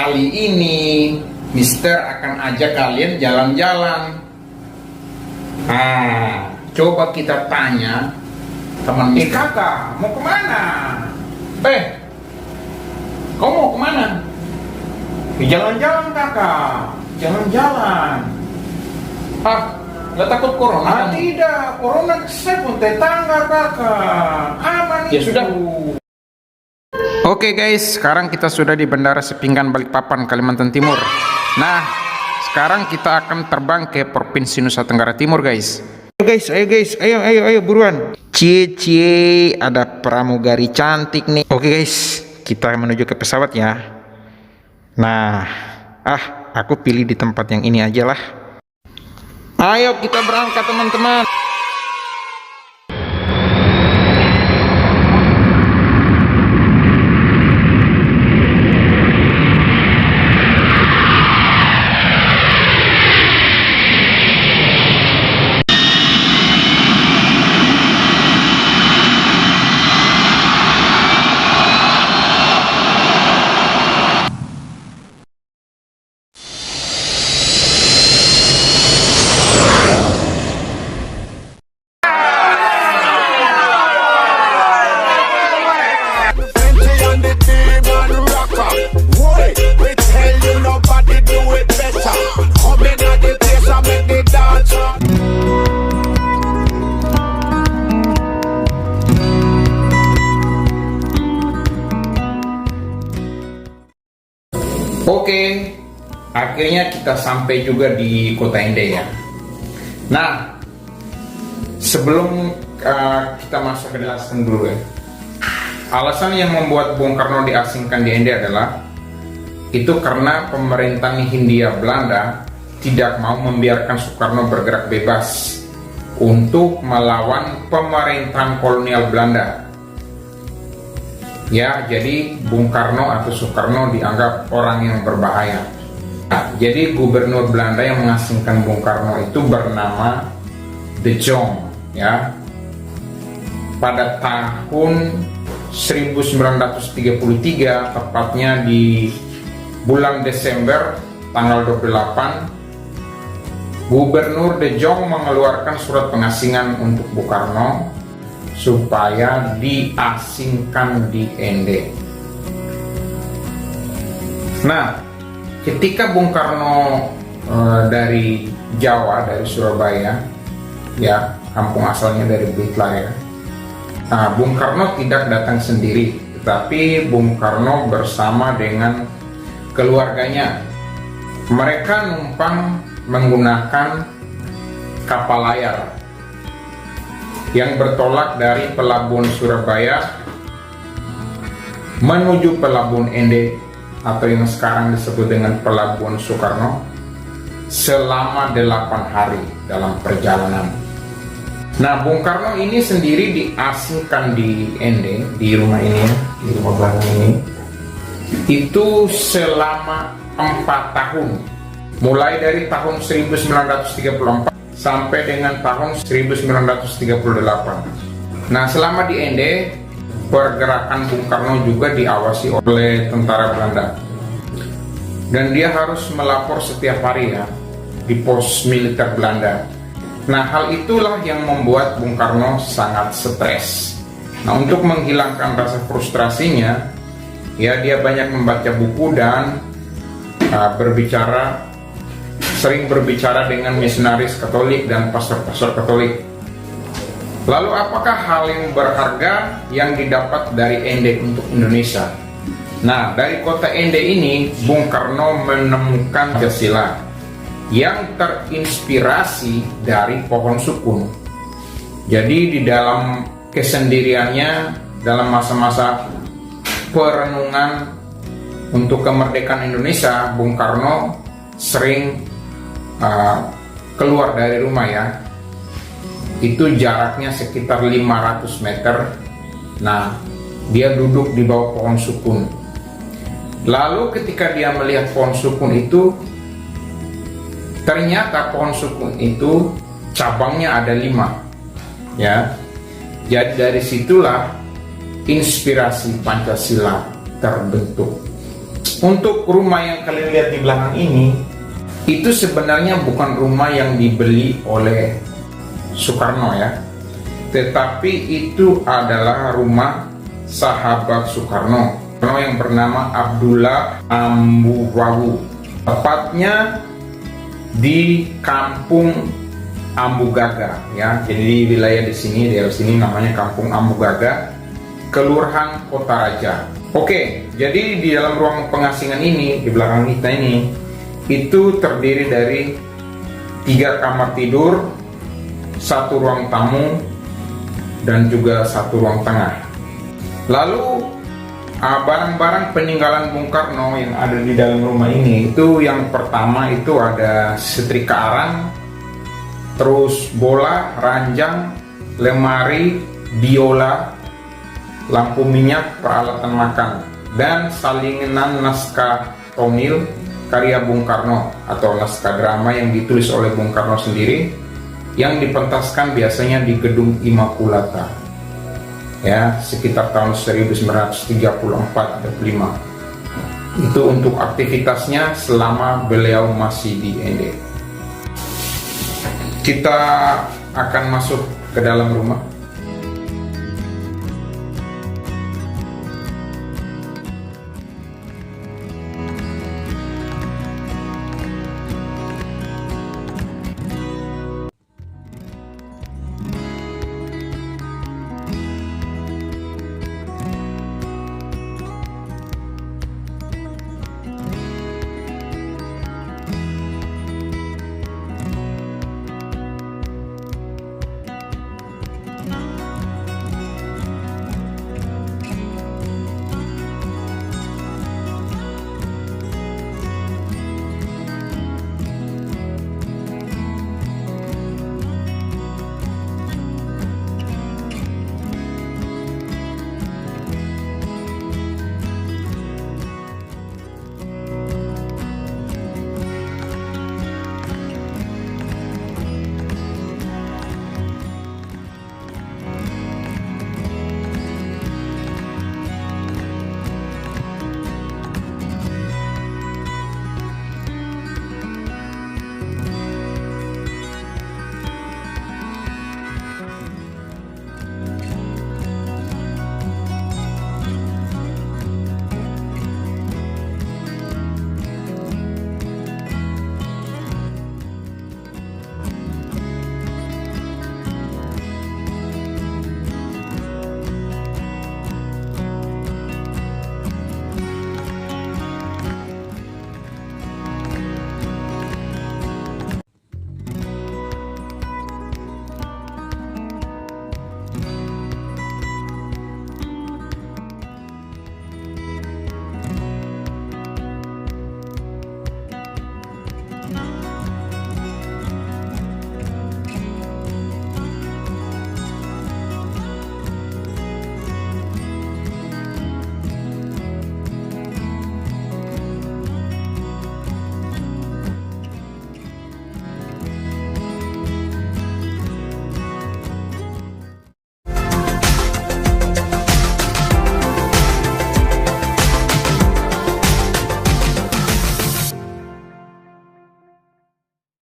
kali ini Mister akan ajak kalian jalan-jalan. Nah, coba kita tanya teman Mister. Kakak, mau kemana? Kau mau kemana? Jalan-jalan kakak, jalan-jalan. Nggak takut corona? Tidak, corona saya pun tetangga kakak, aman ya itu. Sudah. Oke guys, sekarang kita sudah di Bandara Sepinggan Balikpapan, Kalimantan Timur. Nah, sekarang kita akan terbang ke Provinsi Nusa Tenggara Timur guys. Ayo guys, ayo buruan. Cie, ada pramugari cantik nih. Oke guys, kita menuju ke pesawat ya. Nah, aku pilih di tempat yang ini aja lah. Ayo kita berangkat teman-teman. Oke, akhirnya kita sampai juga di Kota Ende ya. Nah, sebelum kita masuk ke alasan dulu ya. Alasan yang membuat Bung Karno diasingkan di Ende adalah itu karena pemerintahan Hindia Belanda tidak mau membiarkan Soekarno bergerak bebas untuk melawan pemerintahan kolonial Belanda. Ya, jadi Bung Karno atau Soekarno dianggap orang yang berbahaya. Nah, jadi gubernur Belanda yang mengasingkan Bung Karno itu bernama De Jong ya. Pada tahun 1933, tepatnya di bulan Desember tanggal 28, Gubernur De Jong mengeluarkan surat pengasingan untuk Bung Karno supaya diasingkan di Ende. Nah, ketika Bung Karno dari Jawa, dari Surabaya, ya kampung asalnya dari Blitar ya. Nah, Bung Karno tidak datang sendiri, tetapi Bung Karno bersama dengan keluarganya. Mereka numpang menggunakan kapal layar yang bertolak dari pelabuhan Surabaya menuju pelabuhan Ende atau yang sekarang disebut dengan Pelabuhan Soekarno selama 8 hari dalam perjalanan. Nah, Bung Karno ini sendiri diasingkan di Ende, di rumah ini ya, di rumah belakang ini, itu selama 4 tahun, mulai dari tahun 1934 sampai dengan tahun 1938. Nah, selama di Ende, pergerakan Bung Karno juga diawasi oleh tentara Belanda. Dan dia harus melapor setiap hari ya, di pos militer Belanda. Nah, hal itulah yang membuat Bung Karno sangat stres. Nah, untuk menghilangkan rasa frustrasinya, ya dia banyak membaca buku dan sering berbicara dengan misionaris Katolik dan pastor-pastor Katolik. Lalu apakah hal yang berharga yang didapat dari Ende untuk Indonesia? Nah, dari kota Ende ini Bung Karno menemukan Pancasila yang terinspirasi dari pohon sukun. Jadi di dalam kesendiriannya, dalam masa-masa perenungan untuk kemerdekaan Indonesia, Bung Karno sering keluar dari rumah ya. Itu jaraknya sekitar 500 meter. Nah, dia duduk di bawah pohon sukun. Lalu ketika dia melihat pohon sukun itu, ternyata pohon sukun itu cabangnya ada 5 ya. Jadi dari situlah inspirasi Pancasila terbentuk. Untuk rumah yang kalian lihat di belakang ini, itu sebenarnya bukan rumah yang dibeli oleh Soekarno ya, tetapi itu adalah rumah sahabat Soekarno yang bernama Abdullah Ambuwawu, tepatnya di Kampung Ambugaga ya. Jadi di wilayah di sini, daerah sini namanya Kampung Ambugaga, Kelurahan Kota Raja. Oke, jadi di dalam ruang pengasingan ini di belakang kita ini itu terdiri dari 3 kamar tidur, 1 ruang tamu, dan juga 1 ruang tengah. Lalu barang-barang peninggalan Bung Karno yang ada di dalam rumah ini, itu yang pertama itu ada setrika arang, terus bola, ranjang, lemari, biola, lampu minyak, peralatan makan, dan salinan naskah tonil karya Bung Karno atau naskah drama yang ditulis oleh Bung Karno sendiri, yang dipentaskan biasanya di Gedung Immaculata ya, sekitar tahun 1934-35. Itu untuk aktivitasnya selama beliau masih di ND. Kita akan masuk ke dalam rumah.